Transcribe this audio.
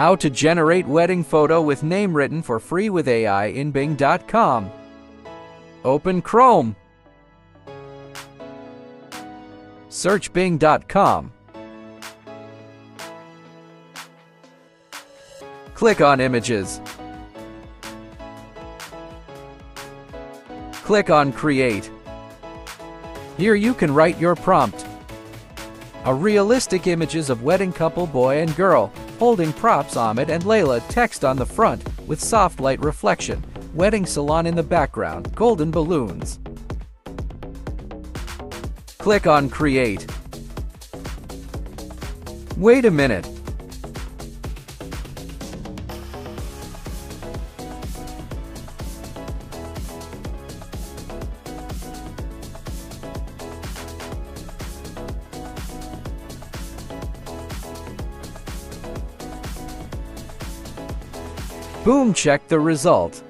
How to generate wedding photo with name written for free with AI in Bing.com. Open Chrome. Search Bing.com. Click on Images. Click on Create. Here you can write your prompt. A realistic images of wedding couple boy and girl, holding props Ahmed and Layla, text on the front, with soft light reflection, wedding salon in the background, golden balloons. Click on Create. Wait a minute. Boom, check the result.